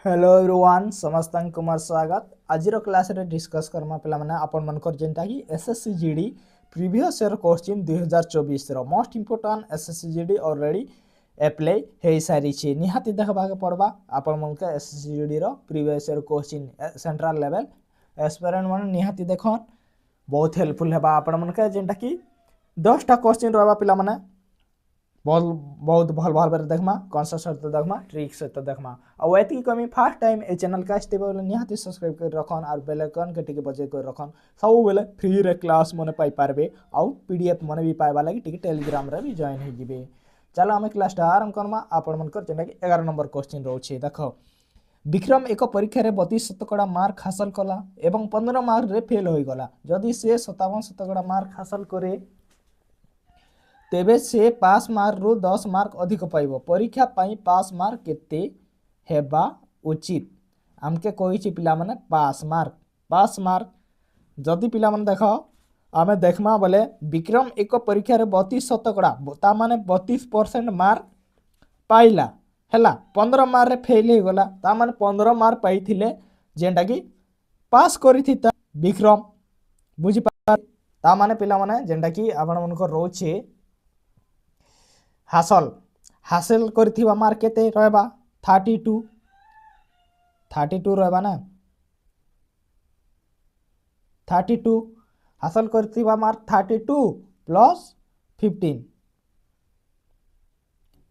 Hello everyone समस्त कुमार स्वागत आज क्लास रे डिस्कस करमा पिला माने आपण मनकर जेंटा कि SSC GD previous year question 2024 रो most important SSC GD already apply हे सारी छी निहाती देखबा के पड़बा आपण मन के एसएससी जीडी रो previous year question central level aspirant मन निहाती देखन बहुत हेल्पफुल हेबा आपण मन के जेंटा कि 10 टा क्वेश्चन रहबा पिला माने बहुत भल भाव देखमा कॉन्सेप्ट सहित देखमा ट्रिक सहित देखमा और एति कमी फर्स्ट टाइम ए चैनल का आस्ते बोले निहाती सब्सक्राइब कर रखन और बेल आइकन के टिके बजे कर रखन सब बेले फ्री रे क्लास मने पाई पारबे और पीडीएफ मने भी पाइबा लागि टिके टेलीग्राम रे भी जॉइन हो जिवे। चलो हमें क्लास आरंभ करमा आपण मन कर जेना कि 11 नंबर क्वेश्चन रहउछे देखो विक्रम एक परीक्षा रे 32 शतकड़ा मार्क हासिल कला एवं 15 मार्क रे फेल होई गला जदि से 57 शतकड़ा मार्क हासिल करे तेबे से पास मार्क रु 10 मार्क अधिक पाइबो परीक्षा पाई पास मार्क केते हेबा उचित हमके कहि पिला माने पास मार्क जदि पिला माने देखो आमे देखमा बोले विक्रम एक परीक्षा रे 32 शतकड़ा ता माने 32% मार्क पाइला हैला 15 मार्क रे फेल हो गला ता माने 15 मार्क पाइथिले जेंटा कि पास करिथिता विक्रम बुझि पा ता माने पिला माने जेंटा कि आपण मन को रोचे हासिल करथिबा मार्क केते रहबा 32 रहबा ना 32 हासिल करथिबा मार्क 32 प्लस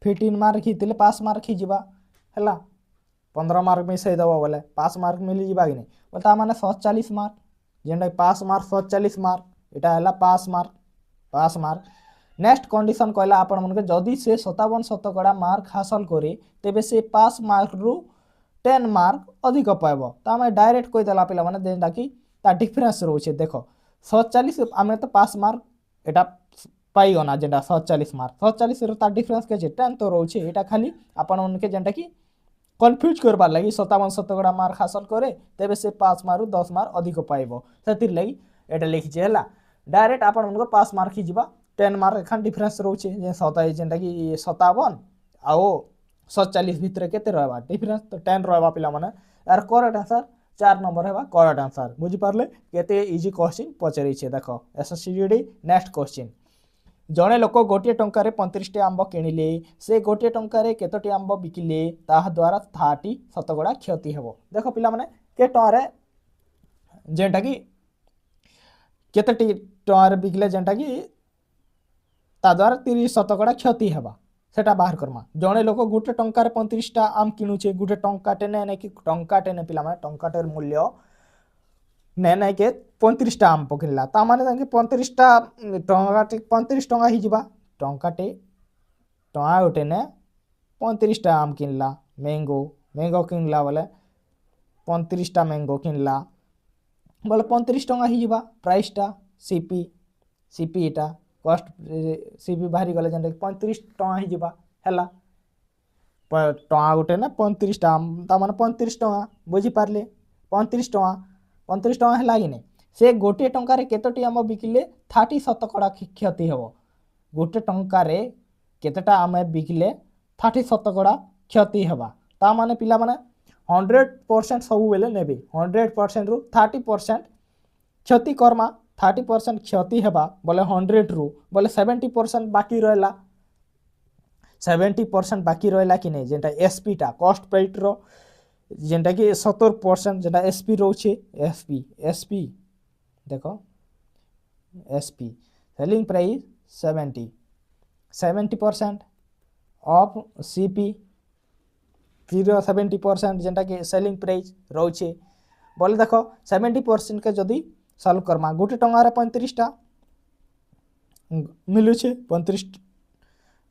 15 मार्क हितले पास मार्क ही जिबा हैला 15 मार्क में सही दबा बोले पास मार्क मिली जिबा कि नहीं बोलता माने 47 मार्क जेंडा पास मार्क 47 मार्क एटा हैला पास मार्क नेक्स्ट कंडीशन कहला आपण मन के जदी से 57 शतकड़ा मार्क हासिल करे तेबे से पास मार्क रु 10 मार्क अधिक पाइबो ता मैं डायरेक्ट कहि देला पिला माने जेंडा कि ता डिफरेंस रहउछे देखो 47 आमे तो पास मार्क एटा पाई गना जेंडा 47 मार्क 47 रो ता डिफरेंस के 10 तो रहउछे एटा खाली आपण मन के जेंडा कि कंफ्यूज करबा लागि 57 शतकड़ा मार्क हासिल करे तेबे से पास मार्क रु 10 मार्क अधिक पाइबो सेतिर लागि एटा लिखि जेला डायरेक्ट आपण मन को पास मार्क ही जिबा 10 मार्क एखान डिफरेंस रहउछे जे 27 जेंटा कि 57 आओ 47 भितर केते रहबा डिफरेंस तो 10 रहबा पिला माने यार करेक्ट आंसर 4 नंबर हेबा करेक्ट आंसर बुझि पारले केते इजी क्वेश्चन पचरी छे देखो एसएससी जीडी नेक्स्ट क्वेश्चन जणे लोक गोटे टंका रे 35 टे आंबो किनिले से गोटे टंका रे केतोटी आंबो बिकिले ताहा द्वारा 30 शतकड़ा क्षति हेबो देखो पिला माने के टरे जेंटा कि केतोटी टंका रे बिकिले जेंटा कि ता द्वारा 30 शतकड़ा क्षति हेबा सेटा बाहर करमा जणे लोक गोटे टंका रे 35 टा आम किनुचे गोटे टंकाटे ने कि टंकाटे ने पिला माने टंकाटेर मूल्य ने के 35 टा आम पकिनला ता माने ताके 35 टा टंकाटे 35 टंका ही जिबा टंकाटे टंका गोटे ने 35 टा आम किनला मैंगो किनला बोले 35 टा मैंगो किनला बोले 35 टंका ही जिबा प्राइस टा सीपी एटा कॉस्ट सीपी बाहरी गले जेंटा 35 टंका ही जिबा हैला टंका गोटे ने 35 टा ता माने 35 टंका बुझी पारले 35 टंका हैला कि नहीं से गोटे टंका रे केतोटी आम बिकिले 30 शतकड़ा क्षति हेबो गोटे टंका रे केतटा आम बिकिले 30 शतकड़ा क्षति हेबा ता माने पिला माने 100% सब बेले नेबे 100% रु 30% क्षति करमा 30% क्षति हेबा बोले 100 रु बोले 70% बाकी रहला 70% बाकी रहला कि नहीं जेंटा एसपी टा कॉस्ट प्राइस रो जेंटा कि 70% जेंटा एसपी रहउछे एसपी देखो SP selling price 70% of CP फिर 70% जेंटा कि सेलिंग प्राइस रहउछे बोले देखो 70% के जदी सॉल्व करमा गोटे टंका रे 35 टा मिलुछे 35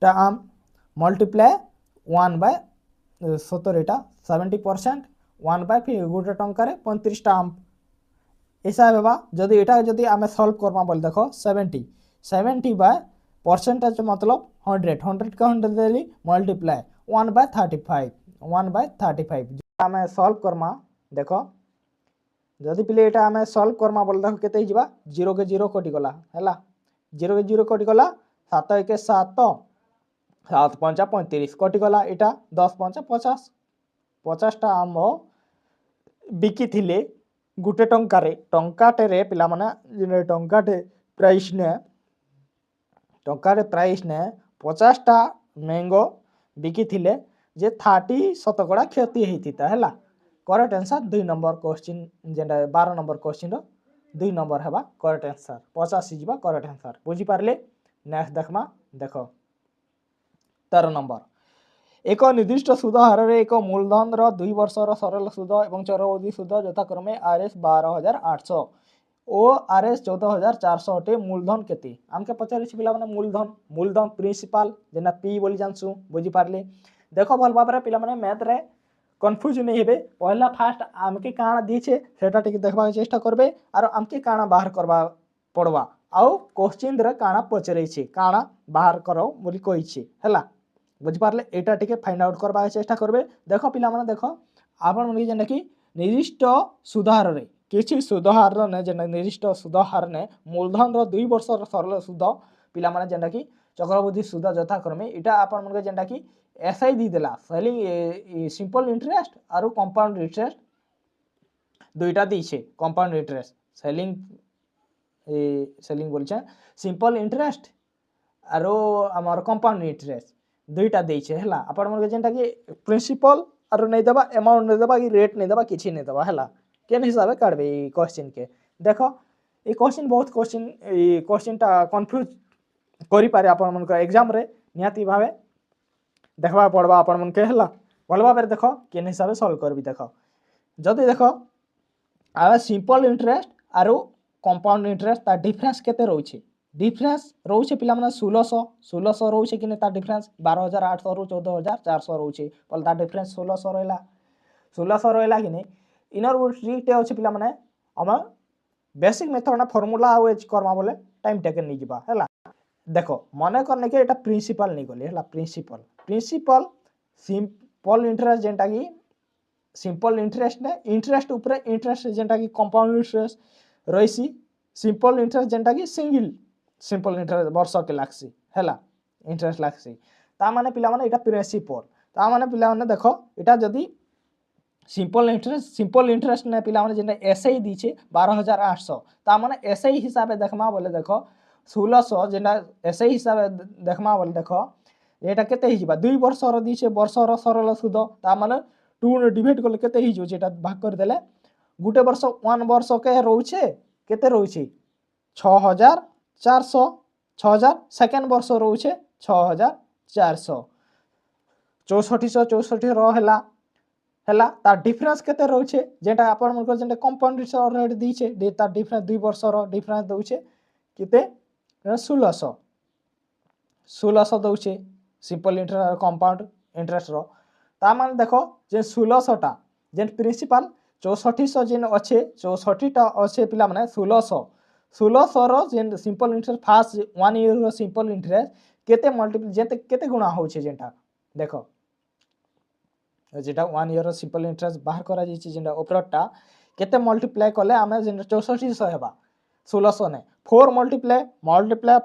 टा आम मल्टीप्लाई 1/70 टा 70% 1/5 गोटे टंका रे 35 टा आम हिसाब हेबा जदी एटा जदी आमे सॉल्व करमा बोल देखो 70 बाय परसेंटेज मतलब 100 का 100 देली मल्टीप्लाई 1/35 आमे सॉल्व करमा देखो जदि पिले एटा हमें सॉल्व करमा बोल देखो केते हिजबा 0 के 0 कटि गला हैला 0 के 0 कटि गला 7 1 7 7 5 35 कटि गला एटा 10 5 50 50टा आम बिकी थिले गुटे टंकाटे पिला माने टंकाटे प्राइस ने 50टा मैंगो बिकी थिले जे 30 शतकड़ा क्षति होता है। करेक्ट आंसर 2 नंबर क्वेश्चन जेंटा 12 नंबर क्वेश्चन रो 2 नंबर है करेक्ट आंसर 50 जीवा करेक्ट आंसर बुझी पारले। नेक्स्ट देखमा देखो 13 नंबर एक निर्दिष्ट सुध हार एक मूलधन 2 वर्षर सरल सुध और चरवृद्धि सुध यथाक्रमे आरएस 12,800 ओ आरएस 14,400 अटे मूलधन केते आमके पचारि पिला माने मूलधन प्रिंसिपल जेना पी बोली जानसु बुझी पारले। देखो भल भाबरे पिला माने मैथ रे कन्फ्यूज नहीं हेबे पहला फास्ट आमके काना दीछे सेटा टिके देखबा चेष्टा करबे आरो आमके काना बाहर करबा पड़वा आउ क्वेश्चन रे काना पचरे छे काना बाहर करो बोली कहि छे हैला बुझी पारले एटा टिके फाइंड आउट करबा चेष्टा करबे। देखो पिला माने देखो आपण माने जेना कि निर्दिष्ट सुधार रे किछि सुधार ने जेना निर्दिष्ट सुधार ने मूलधन रो 2 वर्ष रो सरल सुध पिला माने जेना कि चक्रवृद्धि सुध यथाक्रमे इटा आपण माने जेना कि एसआई दी देला सेलिंग सिंपल इंटरेस्ट और कंपाउंड इंटरेस्ट दुईटा दीछे कंपाउंड इंटरेस्ट सेलिंग बोलछे सिंपल इंटरेस्ट और आमर कंपाउंड इंटरेस्ट दुईटा देछे हैला आपण मन जेंटा कि प्रिंसिपल और नहीं देबा अमाउंट नहीं देबा कि रेट नहीं देबा किछि नहीं देबा हैला केन हिसाब काटबे ई क्वेश्चन के। देखो ई क्वेश्चन बहुत क्वेश्चन टा कंफ्यूज करि पारे आपण मन एग्जाम रे निहाती भाबे देखबा पड़वा आपण मन के हैला भल भाबे देखो केन हिसाब सॉल्व करबी। देखो जदि देखो आ सिंपल इंटरेस्ट और कंपाउंड इंटरेस्ट ता डिफरेंस केते रहउछे डिफरेंस रहउछे पिला माने 1600 रहउछे कि ता डिफरेंस 12,800 रु 14,400 रहउछे पल ता डिफरेंस 1600 रहला कि नै इनर ट्रिक अछि पिला माने हम बेसिक मेथड ना फार्मूला यूज करबा बोले टाइम टेकन नै जिबा हैला। देखो मने करने के एटा प्रिंसिपल नहीं गले हैला प्रिंसिपल सिंपल इंटरेस्ट जेंटा कि सिंपल इंटरेस्ट ने इंटरेस्ट ऊपर इंटरेस्ट जेंटा कि कंपाउंड इंटरेस्ट रहीसी सिंपल इंटरेस्ट जेंटा कि सिंपल इंटरेस्ट वर्ष के लागसी हैला इंटरेस्ट लागसी ता माने पिला माने एटा प्रिंसिपल ता माने पिला माने देखो एटा जदी सिंपल इंटरेस्ट ने पिला माने जेंटा एसआई दीछे 12,800 ता माने एसआई हिसाब देखमा बोले देखो 1600 जेंटा एसआई हिसाब देखमा बोले देखो एटा केते हिजिबा 2 वर्ष रो दीछे वर्ष रो सरल सुध ता माने 2 ने डिवाइड करले केते हिजो जेटा भाग कर देले गुटे वर्ष 1 वर्ष के रहउछे केते रहउछे 6,400 सेकेंड वर्ष रहउछे 6,400 6464 रो हैला ता डिफरेंस केते रहउछे जेटा आपण मन जेटा कंपाउंड रेट दीछे ता डिफरेंस 2 वर्ष रो डिफरेंस दउछे केते 1600 दउछे सिंपल इंटरेस्ट और कंपाउंड इंटरेस्ट रो ता माने देखो जे 1600 टा जे प्रिंसिपल 6400 जेन अच्छे 64 टा अच्छे पिला माने 1600 रो जे सिंपल इंटरेस्ट फास्ट 1 ईयर रो सिंपल इंटरेस्ट केते मल्टीपल जेते केते गुणा होछे जेटा देखो जेटा 1 ईयर रो सिंपल इंटरेस्ट बाहर करा जाईछे जेटा ऊपरटा केते मल्टीप्लाई करले हमें जे 6400 हेबा 1600 ने 4 मल्टीप्लाई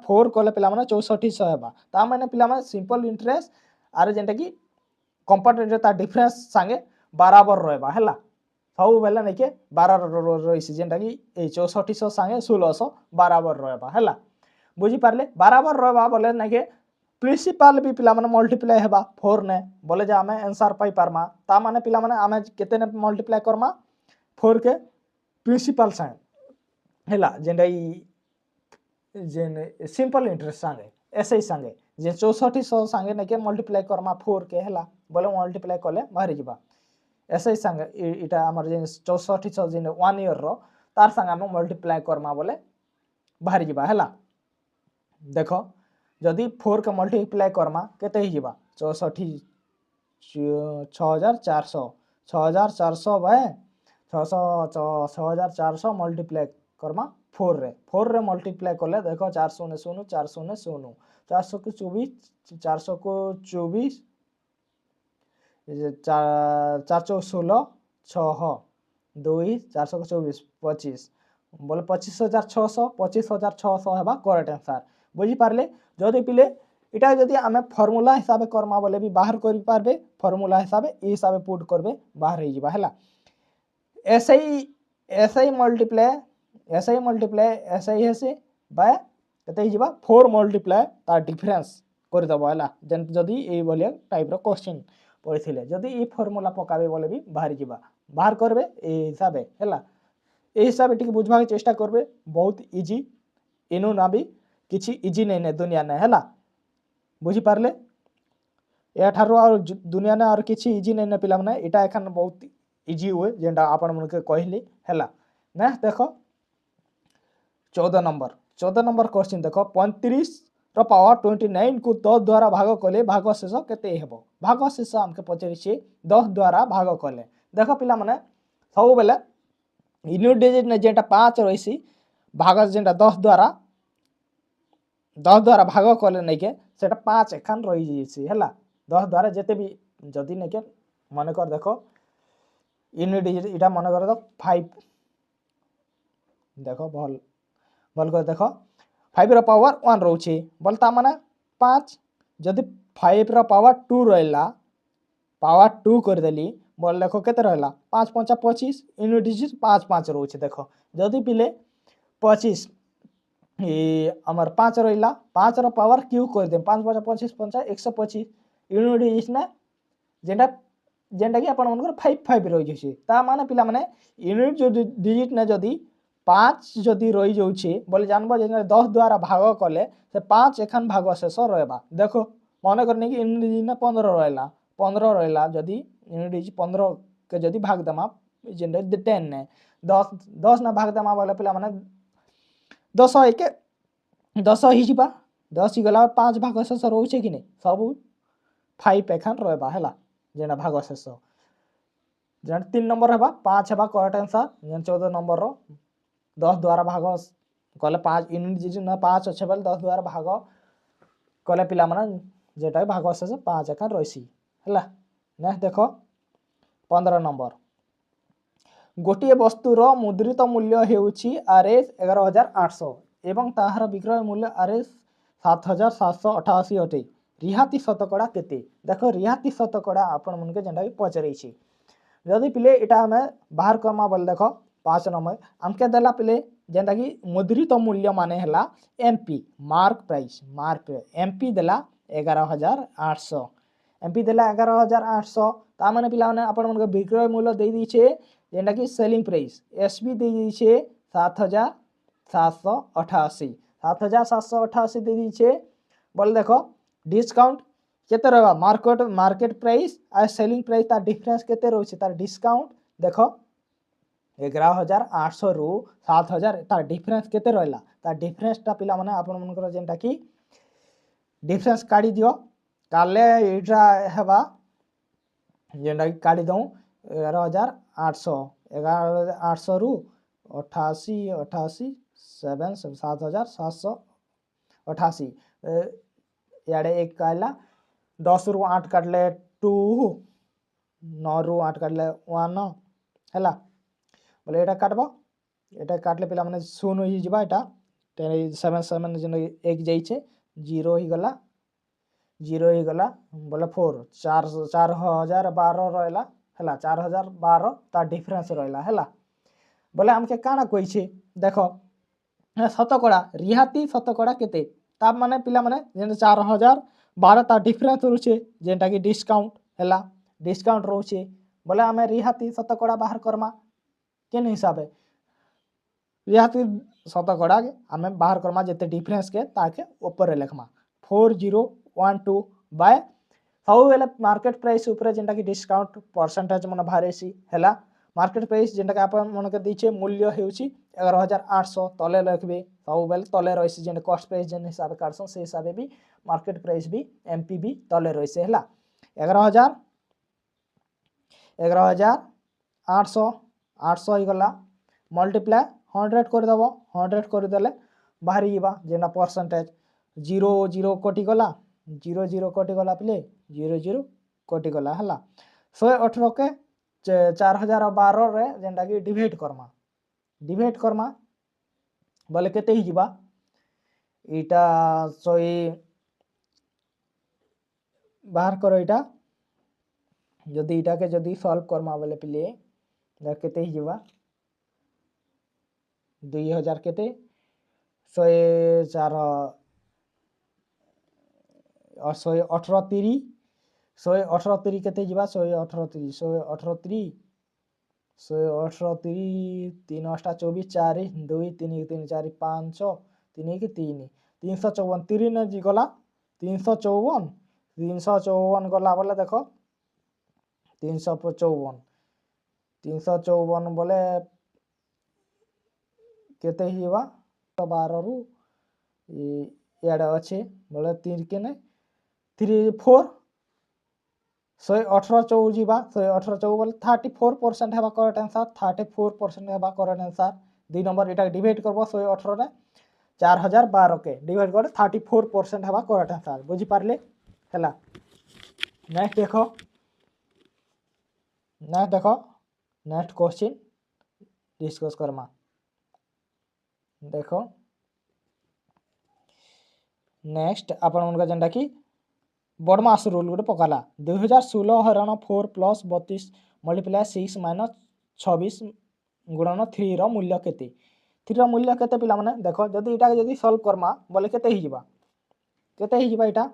4 करले पिला माने 6400 हेबा ता माने पिला माने सिंपल इंटरेस्ट आर जेटा कि कंपाउंड इंटरेस्ट ता डिफरेंस संगे बराबर रहबा हैला सब बेला नै के 12 रहिसी जेंटा कि ए 6400 संगे 1600 बराबर रहबा हैला बुझी पारले बराबर रहबा बोले नै के प्रिंसिपल भी पिला माने मल्टीप्लाई हेबा 4 ने बोले जे हमें आंसर पाई पारमा ता माने पिला माने हमें केते ने मल्टीप्लाई करमा 4 के प्रिंसिपल संगे हैला जेंटा जेन सिंपल इंटरेस्ट संगे ऐसे ही संगे जे 6400 संगे नै के मल्टीप्लाई करमा 4 के हैला बोले मल्टीप्लाई करले बाहरी जिबा ऐसे ही संगे इटा हमर जे 6400 जे 1 ईयर रो तार संगे हम मल्टीप्लाई करमा बोले बाहरी जिबा हैला। देखो जदी 4 के मल्टीप्लाई करमा केते ही जिबा 64 6400 बाय 6400 मल्टीप्लाई करमा 4 रे मल्टीप्लाई करले देखो 400 ने 0 400 ने 0 400 को 24 400 को 24 416 6 2 400 को 24 25 बोले 25,600 25,600 हेबा करेक्ट आंसर बुझी पारले जदि पिले इटा जदि आमे फॉर्मूला हिसाब से करमा बोले भी बाहर कर पारबे फॉर्मूला हिसाब ए हिसाब से पुट करबे बाहर हो जिबा हैला एसआई मल्टीप्लाई एसआई हेसे बाय कते जिबा 4 मल्टीप्लाई तार डिफरेंस कर दबो हैला जदि ए बोले टाइप रो क्वेश्चन पढ़िथिले जदि ई फॉर्मूला पकाबे बोले भी बाहर जिबा बाहर करबे ए हिसाब हैला ए हिसाब टिके बुझबा के चेष्टा करबे बहुत इजी इनु ना भी किछि इजी नहीं ने दुनिया ने हैला बुझी पारले या ठारो और दुनिया ने और किछि इजी नहीं ने पिला माने एटा एखन बहुत इजी हुए जेंटा आपण मन के कहली हैला ना देखो 14 नंबर क्वेश्चन देखो 35 रो पावर 29 को 10 द्वारा भाग कले भाग शेष केते हेबो भाग शेष हमके पचरि छी 10 द्वारा भाग कले देखो पिला माने सब बेले यूनिट डिजिट ने जेंटा 5 रहिसी भाग जेंटा 10 द्वारा भाग कले नै के सेटा 5 एखन रहि जैसी हैला 10 द्वारा जेते भी जदी नै के माने कर देखो यूनिट डिजिट इटा माने कर दो 5 देखो भल कर देखो 5 रो पावर 1 रहउछि बोलता माने 5 जदी 5 रो पावर 2 रहला पावर 2 कर देली बोल देखो केते रहला 5 5 25 यूनिट डिजिट 5 5 रहउछि देखो जदी पिले 25 हमर 5 रहला 5 रो पावर क्यू कर दे 5 5 25 5 125 यूनिट डिजिट ना जेंटा कि आपण मन 5 5 रहि जछि ता माने पिला माने यूनिट जो डिजिट ना जदी 5 जदी रहि जाउछि बोले जानबो जे 10 द्वारा भाग कले से 5 एखन भाग शेष रहबा देखो माने करने कि यूनिट डिजिट ना 15 रहला जदी यूनिट डिजिट 15 के जदी भाग दमा जेंटा 10 ने 10 ना भाग दमा बोले पिला माने 10 एके 10 ही जिबा 10 ही गला 5 भाग शेष रहउछि कि नै सब 5 एखन रहबा हैला जेना भाग शेष जेना 3 नंबर हेबा 5 हेबा करेक्ट आंसर जेना 14 नंबर रो 10 द्वारा भाग कले 5 यूनिट डिजिट ना 5 अछि बेल 10 द्वारा भाग कले पिला माने जेटा भाग शेष 5 एखन रहिसी हैला नेक्स्ट देखो 15 नंबर गोटिए वस्तुर मुद्रित मूल्य हेउछि आरएस 11800 एवं ताहार विक्रय मूल्य आरएस 7788 अटे रिहाती शतकड़ा केते देखो रिहाती शतकड़ा आपण मन के जेंटा पचरै छी जदी पिले एटा हमें बाहर करमा बोल देखो 5 नंबर हमके देला पिले जेंटा कि मुद्रित मूल्य माने हला एमपी मार्क प्राइस एमपी देला 11800 एमपी देला 11800 ता माने पिला माने आपण मन के विक्रय मूल्य दे दी छे जेंटा कि सेलिंग प्राइस एसबी दे दी छे 7788 7788 दे दी छे बोल देखो डिस्काउंट केते रहबा मार्केट प्राइस आ सेलिंग प्राइस ता डिफरेंस केते रहउछि तार डिस्काउंट देखो 11800 रु 7000 तार डिफरेंस केते रहला तार डिफरेंस ता पिला माने आपण मनकर जेंटा कि डिफरेंस काढी दियो काले एटा हेबा जेंटा कि काढी दउ 11800 रु 88 88 7 7788 याडे एक काला 10 रु 8 काटले 2 9 रु 8 काटले 1 हैला बोले एटा काटले पिला माने शून्य ही जिबा एटा 7 7 जन एक जाई छे 0 ही गला बोले 4 4012 रहला हैला 4012 ता डिफरेंस रहला हैला बोले हमके काना कोइ छे देखो शतकड़ा रिहाती शतकड़ा केते ता माने पिला माने जेन 4012 ता डिफरेंस रहउछे जेंटा कि डिस्काउंट हैला डिस्काउंट रहउछे बोले हमें रिहाती शतकड़ा बाहर करमा केन हिसाबे रिहाती शतकड़ा के हमें बाहर करमा जेते डिफरेंस के ताके ऊपर लिखमा 4012 बाय सब बेले मार्केट प्राइस ऊपर जेंटा कि डिस्काउंट परसेंटेज मन भारेसी हैला मार्केट प्राइस जेंटा कि आपण मन के दी छे मूल्य हेउची 11800 तले लिखबे सब बेले तले रहिसी जेन कॉस्ट प्राइस जेन हिसाब काडसन से हिसाब भी मार्केट प्राइस भी एमपी भी तले रहिसे हैला 11800 800 ही गला मल्टीप्लाई 100 कर दबो 100 कर देले बाहरी जीवा जेना परसेंटेज 0 0 कोटी गला 0 0 कोटी गला प्ले 0 0 कोटी गला हैला 118 के 4012 रे जेंटा कि डिवाइड करमा बोले केते ही जीवा इटा 100 बाहर करो इटा जदि इटा के जदि सॉल्व करमा बोले पिले केते ही जीवा 2000 केते 104 और 118 3 118 3 केते जीवा 118 3 118 3 118 3 3 8 24 4 2 3 3 4 5 3 1 3 354 3 जी गला 354 354 गला बोले देखो 354 354 बोले केते हिवा 12 रु इयाडे अच्छे बोले 3 के ने 3 4 118 चौ जीवा 118 चौ बोले 34% हेबा करेक्ट आंसर 34% हेबा करेक्ट आंसर 2 नंबर इटा डिवाइड करबो 118 रे 4012 के डिवाइड कर 34% हेबा करेक्ट आंसर बुझी पारले हला नेक्स्ट देखो नेक्स्ट क्वेश्चन डिस्कस करमा देखो नेक्स्ट आपण उनका जेंडा की बड़मास रूल गोटे पकाला 2016 हरण 4 प्लस 32 मल्टीप्लाई 6 माइनस 26 गुणन 3 रो मूल्य केते 3 रो मूल्य केते पिला माने देखो जदि इटा जदि सॉल्व करमा बोले केते ही जीवा इटा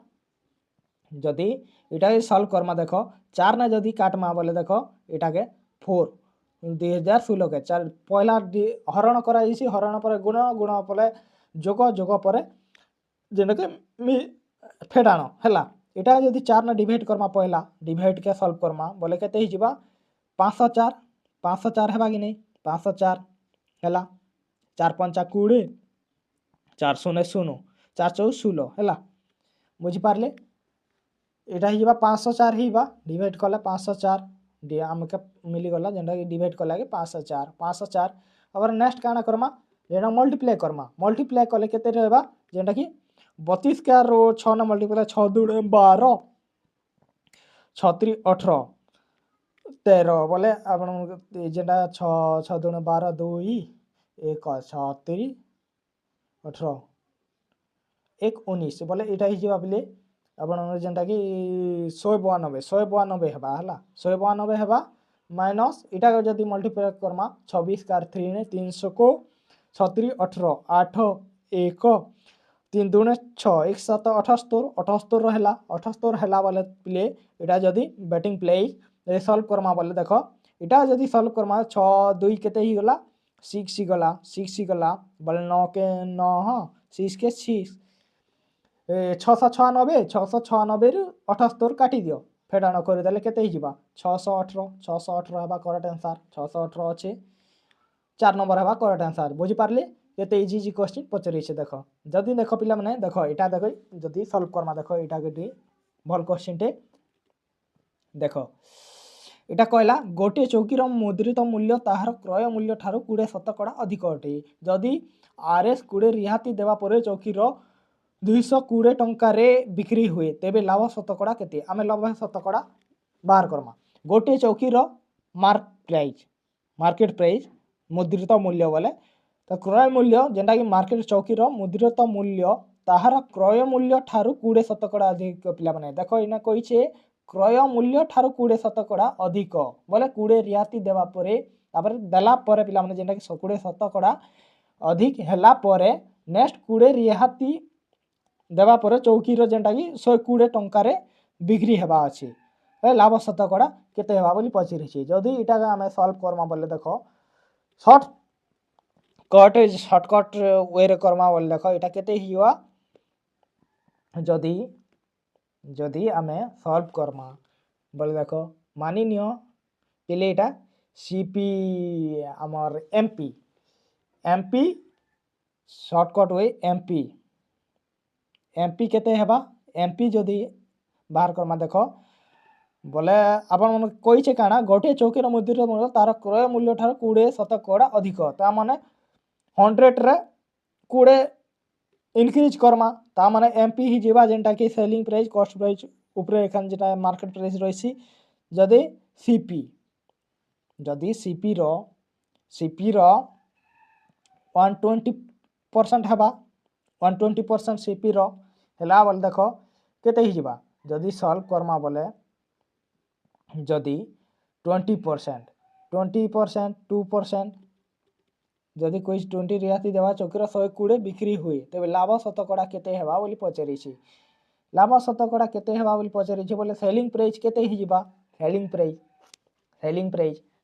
जदि इटा सॉल्व करमा देखो 4 ने जदि काटमा बोले देखो इटा के 4 2016 के 4 पहला हरण करा इसी हरण पर गुण पर जोग पर जेने के फेडाण हैला इटा जदि 4 ने डिवाइड करमा पहला डिवाइड के सॉल्व करमा बोले केते ही जीवा 504 हेबा कि नहीं 504 हैला 4 5 20 4 0 0 4 4 16 हैला बुझी पारले इटा ही जीवा 504 हीबा डिवाइड कले 504 हमके मिली गला जेंडा डिवाइड कला के 504 अब नेक्स्ट काना करमा जेना मल्टीप्लाई कले केते रहबा जेंडा की 32 के रो 6 न मल्टीप्लाई 6 2 12 6 3 18 13 बोले आपण जेंडा 6 6 2 12 2 1 6 3 18 1 19 बोले इटा ही जीवा बिले आपण जेंटा कि 192 हेबा हला 192 हेबा माइनस इटा जदि मल्टीप्लाई करमा 26 कार 3 ने 300 को 6 3 18 8 1 3 2 6 1 7 78 78 रहला 78 हैला वाले प्ले इटा जदि बैटिंग प्ले सॉल्व करमा बोले देखो इटा जदि सॉल्व करमा 6 2 केते ही गला 6 ही गला 6 ही गला बोले 9 के 9 हां 6 के 6 696 रु 78 काटी दियो फेडाण करदेले केते ही जीवा 618 हेबा करेक्ट आंसर 618 अच्छे 4 नंबर हेबा करेक्ट आंसर बुझी पारले केते इजी इजी क्वेश्चन पचरी छे देखो जदी देखो पिला माने देखो इटा देखो जदी सॉल्व करमा देखो इटा के भल क्वेश्चन टे देखो इटा कहला गोटे चौकीर मुद्रित मूल्य ताहार क्रय मूल्य ठारू 20% अधिक अटे जदी आरएस 20 रिहाती देवा परे चौकीर 220 टंका रे बिक्री हुए तेबे लाभ शतकड़ा केते आमे लाभ शतकड़ा बाहर करमा गोटे चौकीर मार्केट प्राइस मुद्रित मूल्य बोले तो क्रय मूल्य जेंटा कि मार्केट चौकीर मुद्रित मूल्य ताहार क्रय मूल्य ठारू 20% अधिक पिला माने देखो इना कहिछे क्रय मूल्य ठारू 20% अधिक बोले 20 रियाती देवा परे तापर देला परे पिला माने जेंटा कि 20% अधिक हैला परे नेक्स्ट 20 रियाती देवा परे चौकीर जेंटा कि 120 टंका रे बिक्री हेबा अछि लाभ शतकड़ा केते हेबा बोली पचरी छी जदी इटा आमे सॉल्व करमा बोले देखो शॉर्टकट वे रे करमा बोले देखो इटा केते हिवा जदी आमे सॉल्व करमा बोले देखो मानि नियो पहिले इटा सीपी हमर एमपी शॉर्टकट वे एमपी केते हेबा एमपी जदी बाहर करमा देखो बोले आपण मन कोइ छे काना गोटे चौकीर मुद्रित मूल्य तार क्रय मूल्य ठार 20% अधिक ता माने 100 रे 20 इंक्रीज करमा ता माने एमपी ही जेबा जेंटा कि सेलिंग प्राइस कॉस्ट प्राइस ऊपरे एखन जेटा मार्केट प्राइस रहिसी जदी सीपी रो 120% हेबा 120% सीपी रो हेला बोल देखो केते ही जीवा जदि सल्व करमा बोले जदि 20% 2% जदि कोई 20 रिहाती देवा चौकीर 120 बिक्री हुए तेज लाभ शतकड़ा केते हेबा बोली पचारि लाभ शतकड़ा केते हेबा बोली पचारि बोले सेलिंग प्राइस केते ही जिबा सेलिंग प्राइस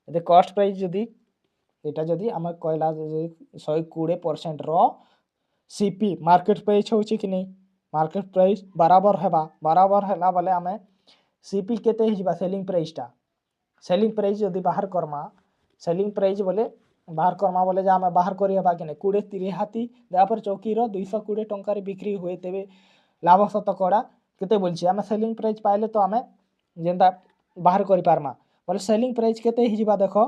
जदि कॉस्ट प्राइस जदि एटा जदि आम कहला 120% रो सीपी मार्केट प्राइस होची कि नहीं मार्केट प्राइस बराबर हैला बोले आम सीपी केते ही जिबा सेलिंग प्राइस जदि बाहर करमा सेलिंग प्राइस बोले बाहर करमा बोले जे आम बाहर करी हेबा कि नहीं 20 रिहाती देवा पर चौकीर 220 टंकार बिक्री हुए तेबे लाभ शतकड़ा केते बोलछि आम सेलिंग प्राइस पाइले तो आम जेनता बाहर करि पारमा बोले सेलिंग प्राइस केते ही जिबा देखो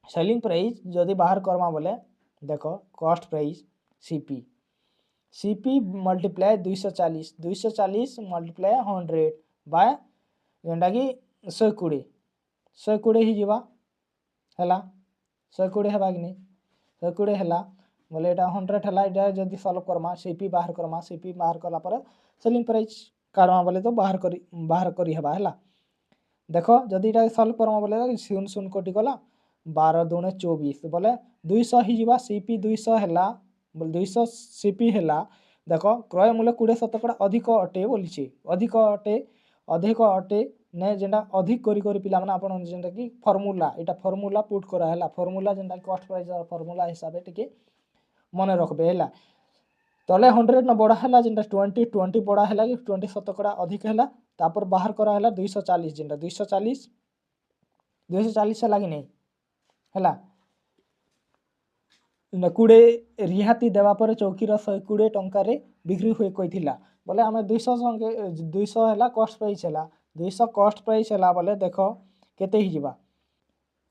सेलिंग प्राइस जदि बाहर करमा बोले देखो cost price CP multiply 240 multiply 100 by जेनटा कि 120 ही जिबा हैला 120 हेबा कि नहीं 120 हैला बोले एटा 100 हैला एटा जदि सॉल्व करमा सीपी बाहर कला पर सेलिंग प्राइस काढमा बोले तो बाहर करी हेबा हैला देखो जदि एटा सॉल्व करमा बोले 0 कटि गला 12 दूने 24 बोले 200 ही जिबा सीपी 200 हैला बोले 200 सीपी हैला देखो क्रय मूल्य 20 शतकड़ा अधिक अटे बोलिछि अधिक अटे ने जेंटा अधिक करी पिला माने आपण जेंटा कि फार्मूला पुट करा हैला फार्मूला जेंटा कॉस्ट प्राइस फार्मूला हिसाब टिके मने रखबे हैला तले 100 न बड़ा हैला जेंटा 20 बड़ा हैला कि 20 शतकड़ा अधिक हैला तापर बाहर करा हैला 240 जेंटा 240 हैला कि नहीं हैला 20 रिहाती देवा पर चौकीर 120 टंकार बिक्री हुए कहिथिला बोले आम 200 हैला कॉस्ट प्राइस हैला 200 कॉस्ट प्राइस हैला बोले देखो केते ही जिबा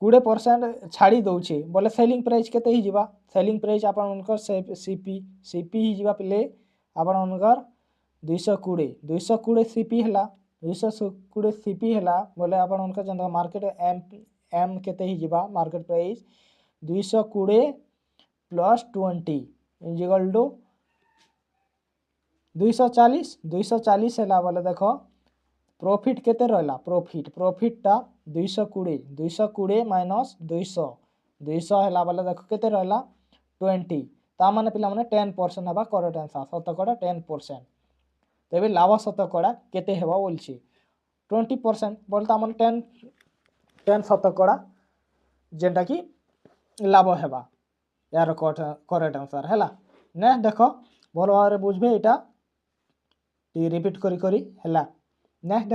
20% छाड़ी दउछे बोले सेलिंग प्राइस केते ही जिबा सेलिंग प्राइस आपण उनकर सीपी ही जिबा पले आपण उनकर 220 सीपी हैला 220 सीपी हैला बोले आपण उनकर जंदा मार्केट एम केते ही जिबा market price 220 plus 20 equal to 240 हैला बोले देखो प्रॉफिट केते रहला प्रॉफिट टा 220 माइनस 200 हैला बोले देखो केते रहला 20 ता माने पिला माने 10% हेबा करेक्ट आंसर शतकड़ा 10% तेबे लाभ शतकड़ा केते हेबा बोलछि 20% बोले ता माने 10 शतकड़ा जेंटा कि लाभ हेबा यार करेक्ट आंसर हैला ने देखो भल भाव बुझबे एटा रिपीट करी हैला नेक्स्ट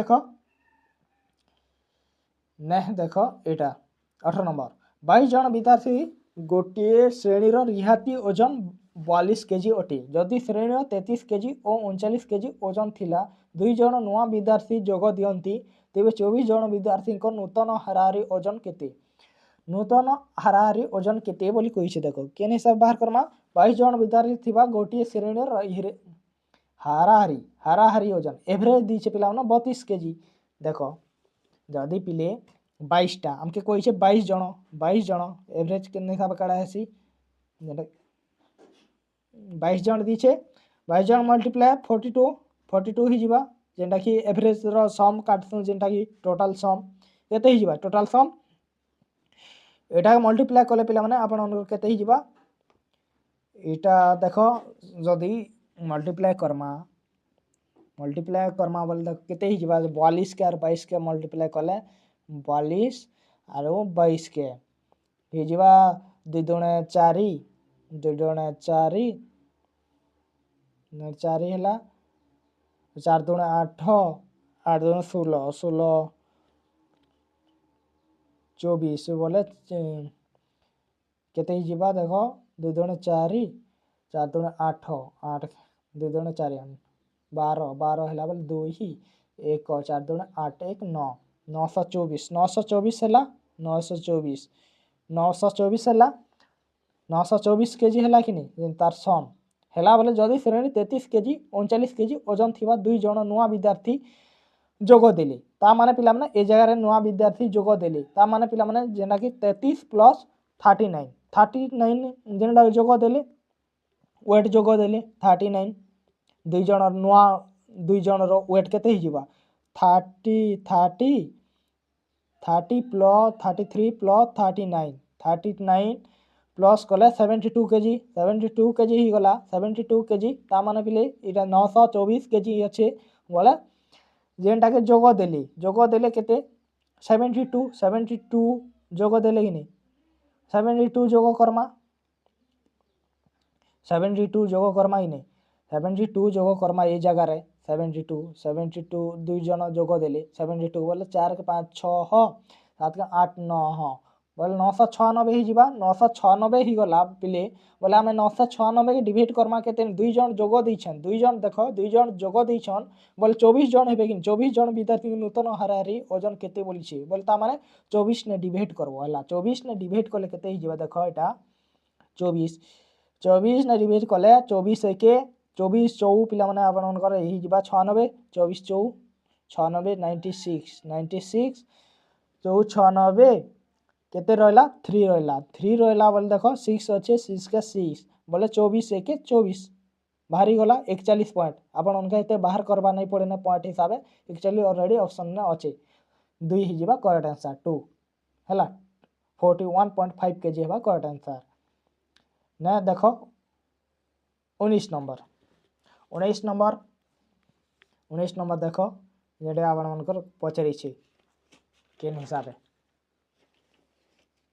देखो एटा 18 नंबर 22 जन विद्यार्थी गोटे श्रेणीर रिहाती ओजन 42 केजी अटे जदि श्रेणी 33 केजी और 39 केजी ओजन थिला 2 जन नुआ विद्यार्थी जोग दियंती तेबे 24 जन विद्यार्थी नूतन हाराहारी ओजन केते बोली कहिছে देखो केन हिसाब बाहर करमा 22 जन विद्यार्थी थिबा गोटे श्रेणीर हाराहारी ओजन एवरेज दीचे पिला 32 केजी देखो जदि पिले 22 टा हमके कहिছে 22 जन एवरेज केन हिसाब काढा हेसी 22 जन दीचे 22 जन मल्टीप्लाई 42 ही जिबा जेंटा कि एवरेज रो सम काटसु जेंटा कि टोटल सम केते ही जिबा टोटल सम एटा मल्टीप्लाई कले पिला माने आपण केते ही जिबा एटा देखो जदि मल्टीप्लाई करमा बोले देखो केते ही जिबा 42 के और 22 के मल्टीप्लाई कले 42 और 22 के ही जिबा 2 दुणे 4 हैला 4 दुणे 8 8 दुणे 16 24 बोले केते ही जिबा देखो 2 दुणे 4 दुणे 8 2 दुणे 4 12 हैला बोले 2 ही 1 4 दुणे 8 1 9 924 हैला 924 हैला 924 केजी हैला कि नहीं तार सम हैला बोले जदि श्रेणी 33 केजी 39 केजी ओजन थिबा 2 जन नुआ विद्यार्थी जोग देले ता माने पिला माने ए जगह रे नुआ विद्यार्थी जोग देले ता माने पिला माने जेना कि 33 प्लस 39 जेना जोग देले वेट जोग देले 39 2 जन नुआ दुई जन रो वेट केते हिजिबा 30 प्लस 33 प्लस 39 प्लस कले 72 केजी 72 केजी ही गला 72 केजी ता माने पिले इटा 924 केजी अच्छे बोले जेनटा के जोग देले केते 72 जोग देले कि नहीं 72 जोग करमा 72 जोग करमा ही नहीं 72 जोग करमा ये जगह रे 72 दुई जन जोग देले 72 बोले 4 के 5 6 7 के 8 9 बोले 996 ही जीवा 996 ही गला पिले बोले आम 996 के डिवाइड करमा केते दुई जन जोग दैछन दुई जन देखो दुई जन जोग दैछन बोले 24 जन हेबे कि 24 जन विद्यार्थी नूतन हाराहारी ओजन केते बोलिछे बोले ता माने 24 ने डिवाइड करबो हला 24 ने डिवाइड करले केते ही जीवा देखो एटा 24 ने डिवाइड कले 24 एके 24 चौ पिला माने आपण मनकर एही जीवा 96 24 चौ 96 96 चौ 96 केते रहला 3 रहला बोले देखो 6 अच्छे 6 के 6 बोले 24 एके 24 बाहरी गला 41 पॉइंट आपण उनका एते बाहर करबा नहीं पड़े ना पॉइंट हिसाब एक्चुअली ऑलरेडी ऑप्शन में अच्छे 2 ही जीवा करेक्ट आंसर 2 हला 41.5 केजी हेबा करेक्ट आंसर ना देखो 19 नंबर देखो जेडे आपण मनकर पचरी छी केन हिसाब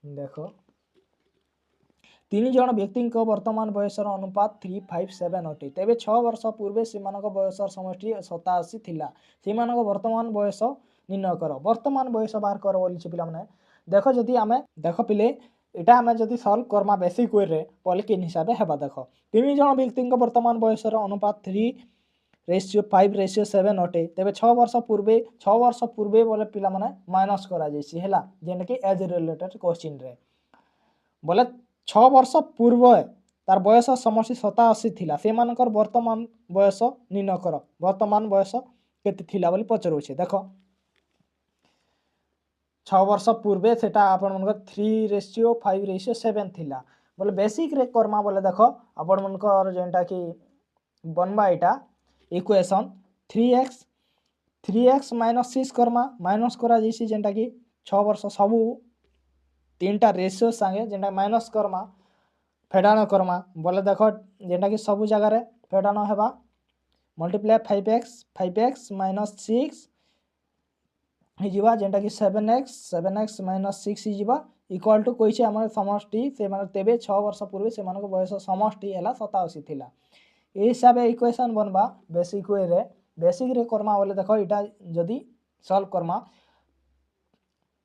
देखो 3 जन व्यक्ति वर्तमान बयसर अनुपात 357 अटे तेबे 6 वर्ष पूर्वे सीमानक बयसर समष्टि 87 थिला सीमानक वर्तमान बयस निर्णय कर वर्तमान बयस बाहर कर बोली पिला माने देखो जदि आमे देखो पिले एटा आमे जदि सॉल्व करमा बेसिक वे रे पले किन हिसाब हेबा देखो 3 जन व्यक्ति वर्तमान बयसर अनुपात 3:5:7 अटे तेबे 6 वर्ष पूर्वे बोले पिला माने माइनस करा जैसी हैला जेने कि एज रिलेटेड क्वेश्चन रे बोले 6 वर्ष पूर्व तार बयस समष्टि 87 थिला सेमानकर वर्तमान बयस निर्णय कर वर्तमान बयस केते थिला बोली पचरुछे देखो 6 वर्ष पूर्वे सेटा आपण मनकर 3:5:7 थिला बोले बेसिक रे करमा बोले देखो आपण मनकर जेंटा कि बनबा एटा equation 3x minus 6 Karma minus करा जैसी जेंटा कि 6 वर्ष सबू 3टा रेशियो संगे जेंटा माइनस करमा फेडानो करमा बोले देखो जेंटा कि सबू जगह रे फेडानो हेबा मल्टीप्लाई 5x माइनस 6 ही जीवा जेंटा कि 7x माइनस 6 ही जीवा इक्वल टू कोइछे हमर समष्टि से माने तेबे 6 वर्ष पूर्वे से मानको बयस समष्टि हैला 87 थिला ए हिसाब इक्वेशन बनबा बेसिक रे करमा बोले देखो इटा जदी solve Karma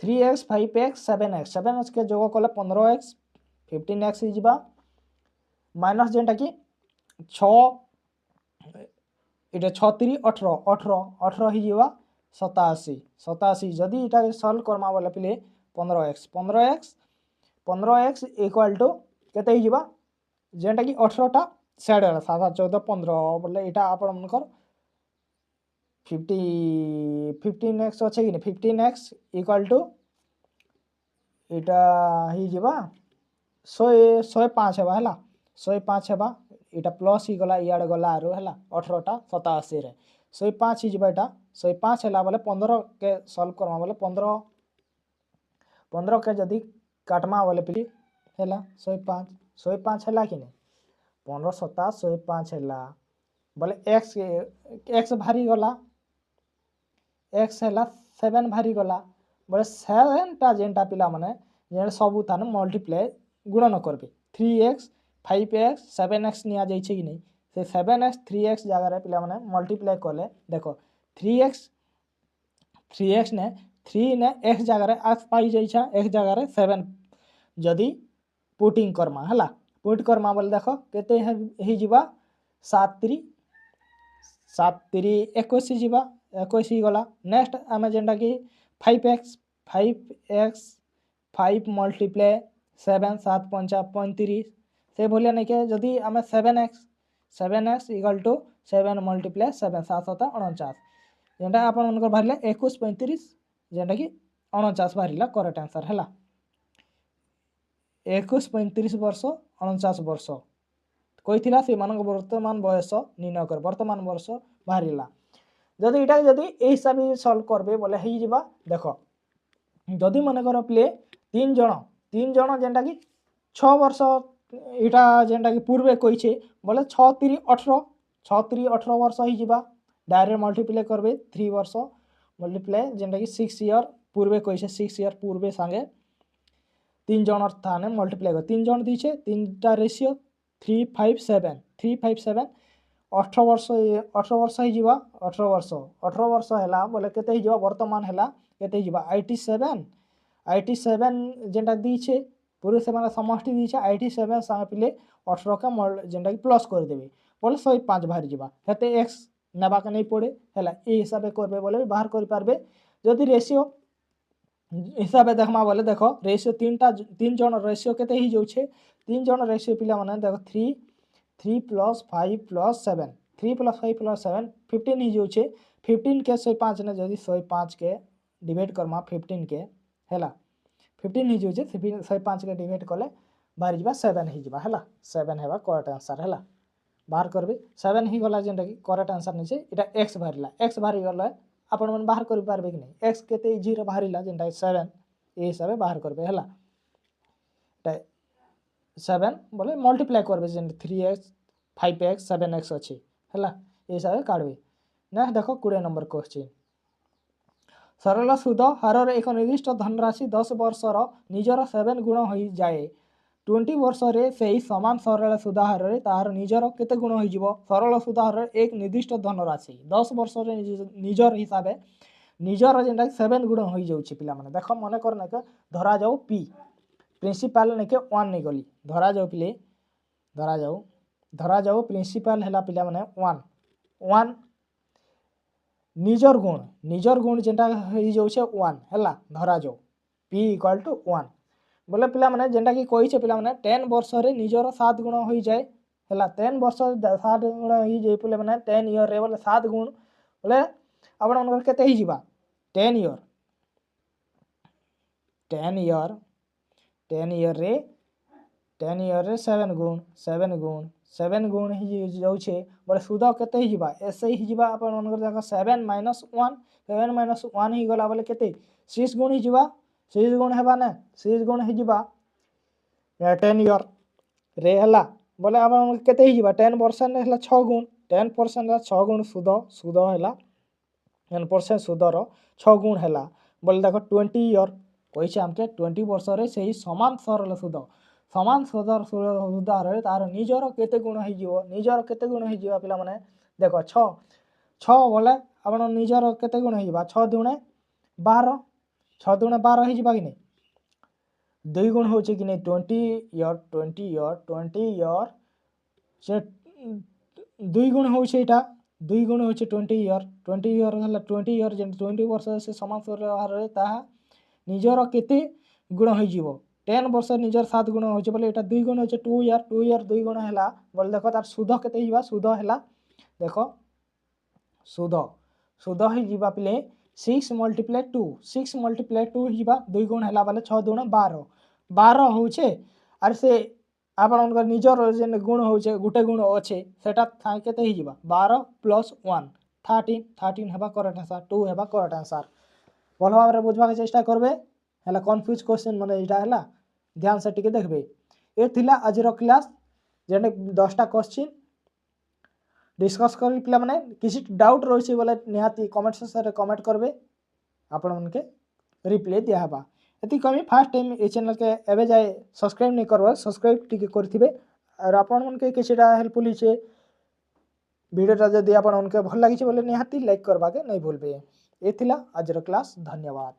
3x 5x 7x के जोग कले 15x 15x ही जीवा माइनस जेंटा कि 6 इटा 6 18 ही जीवा 87 जदी इटा सॉल्व करमा बोले पिले 15x इक्वल टू केते ही जीवा जेंटा कि 18 टा साइड 7 14 15 बोले इटा आपण मनकर 15x अच्छे कि 15x इक्वल टू इटा ही जीवा 105 हेबा हैला 105 हेबा इटा प्लस ही गला इयाड गला आरो हैला 18 टा 87 रे 105 ही जीवा इटा 105 हैला बोले 15 के सॉल्व करमा बोले 15 के जदी काटमा बोले पिली हैला 105 हैला कि नहीं 15 27 105 हैला बोले x भारी गला x हैला 7 भारी गला बोले 7 टा जेंटा पिला माने जे सबु थाने मल्टीप्लाई गुणन करबे 3x 5x 7x निया जाई छै कि नहीं से 7x 3x जगह रे पिला माने मल्टीप्लाई करले देखो 3x ने 3 ने x जगह रे x पाई जाई छै x जगह रे 7 जदी पुटिंग करमा हला पुट करमा बोले देखो केते ही जीवा 7 3 21 जीवा 21 ही गला नेक्स्ट आमे जेंटा कि 5x 5 मल्टीप्लाई 7 7 5 35 से बोलिया नहीं के जदी आमे 7x इक्वल टू 7 मल्टीप्लाई 7 7 7 49 जेंटा आपण उनको भरले 21 35 जेंटा कि 49 भरला करेक्ट आंसर हैला 21 35 वर्ष 49 वर्ष कही से वर्तमान बयस निर्णय कर वर्तमान वर्ष बाहरिला जदि इटा जदि ए हिसाब से सॉल्व करबे बोले हे जिबा देखो जदि मन कर प्ले 3 जण जेंटा कि 6 वर्ष इटा जेंटा कि पूर्वे कहिछे बोले 6 3 18 6 3 18 वर्ष ही जिबा डायरेक्ट मल्टीप्लाई करबे 3 वर्ष मल्टीप्लाई जेंटा कि 6 ईयर पूर्वे कहिछे 6 ईयर पूर्वे संगे 3 जण थाने मल्टीप्लाई कर 3 जण दीछे 3टा रेशियो 3 5 7 3 5 7 18 वर्ष ही जिबा 18 वर्ष हैला बोले केते ही जिबा वर्तमान हैला केते ही जिबा 87 जेंटा दीछे पूरे से माने समष्टि दीछे 87 संगे पिले 18 का जेंटा कि प्लस कर देबे बोले 105 बाहर जिबा हेते x नेबा के नहीं पड़े हैला ए हिसाब करबे बोले बाहर कर पारबे जदि रेशियो हिसाब देखमा बोले देखो रेशियो 3 जण रेशियो केते ही जाउछे 3 जण रेशियो पिला माने देखो 3 + 5 + 7 3 + 5 + 7 15 ही जाउछे 15 के 105 ने जदि 105 के डिवाइड करमा 15 के हैला 15 ही जाउछे 105 के डिवाइड कले बाहर जिबा 7 ही जिबा हैला 7 हेबा करेक्ट आंसर हैला बाहर करबे 7 ही गला जेंटा कि करेक्ट आंसर निचे एटा x बाहरला x बाहर गला आपण मन बाहर कर पारबे कि नहीं x केते इजी रे बाहरला जेंटा 7 ए हिसाब बाहर करबे हैला एटा 7 बोले मल्टीप्लाई करबे जेंटा 3x 5x 7x अछि हैला ए हिसाब काढबे नेक्स्ट देखो 20 नंबर क्वेश्चन सरल सुध हार एक निर्दिष्ट धनराशि 10 वर्षर निजर 7 गुण हो जाए 20 वर्ष रे सही समान सरल सुध हार रे तार निजर केते गुण हो जिवो सरल सुध हार एक निर्दिष्ट धनराशि 10 वर्ष रे निजर हिसाब निजर जेंटा 7 गुण हो जाउछि पिला माने देखो मने करना के धरा जाऊ p प्रिंसिपल ने के 1 नहीं गली धरा जाऊ पिले धरा जाऊ प्रिंसिपल हैला पिला माने 1 निजर गुण जेंटा हो जाउछे 1 हैला धरा जाऊ p = 1 बोले पिला माने जेंटा कि कहिछे पिला माने 10 वर्ष रे निजर 7 गुण हो जाए हैला 10 वर्ष 7 गुण हो जाए पिला माने 10 ईयर रे बोले 7 गुण बोले आपण मन केते ही जिबा 10 ईयर रे 7 गुण ही जाउछे बोले सुध केते ही जिबा ऐसे ही जिबा आपण मन देखो 7 - 1 ही गला बोले केते 6 गुण ही जिबा 6 गुण हेबा ना 6 गुण ही जिबा 10 ईयर रे हला बोले आपण केते ही जिबा 10% हला 6 गुण 10% ला 6 गुण सुध हला 10% सुधर 6 गुण हला बोले देखो 20 ईयर कहिछे हमके 20 वर्ष रे सही समान सरल सुध रे तार निजर केते गुण ही जिवो पिला माने देखो 6 बोले आपण निजर केते गुण ही जिबा 6 दुणे 12 6 दुणे 12 ही जिबा कि नहीं 2 गुण होचे कि नहीं 20 ईयर से 2 गुण होचे एटा 2 गुण होचे 20 ईयर हला 20 ईयर जे 20 वर्ष से समान सरल ता निजर केते गुण हो जिवो 10 वर्ष निजर 7 गुण होचे बोले एटा 2 गुण होचे 2 ईयर 2 गुण हैला बोले देखो तार सुध केते हिबा सुध हैला देखो सुध ही जिबा पिले 6 × 2 हिबा 2 गुण हैला बोले 6 दुण 12 होचे आर से आपण निजर जे गुण होचे गुटे गुण अच्छे सेटा थाई केते ही जिबा 12 + 1 13 हेबा करेक्ट आंसर 2 हेबा करेक्ट आंसर भल भाव बुझवा के चेष्टा करबे हैला कंफ्यूज क्वेश्चन माने एटा हैला ध्यान से टिके देखबे ए थिला आजर क्लास जेने 10टा क्वेश्चन डिस्कस करी पिला माने किसी डाउट रहिছে बोले निहाती कमेंट सेक्शन रे कमेंट करबे आपण मन के रिप्लाई दिया हबा एति कमी फर्स्ट टाइम ए चैनल के एबे जाय सब्सक्राइब नहीं करबो सब्सक्राइब टिके करथिबे और आपण मन के किछटा हेल्पफुल हिचे वीडियोटा जदि आपण मन के भल लागि बोले निहाती लाइक करबा के नहीं भूलबे ए थिला आजर क्लास धन्यवाद।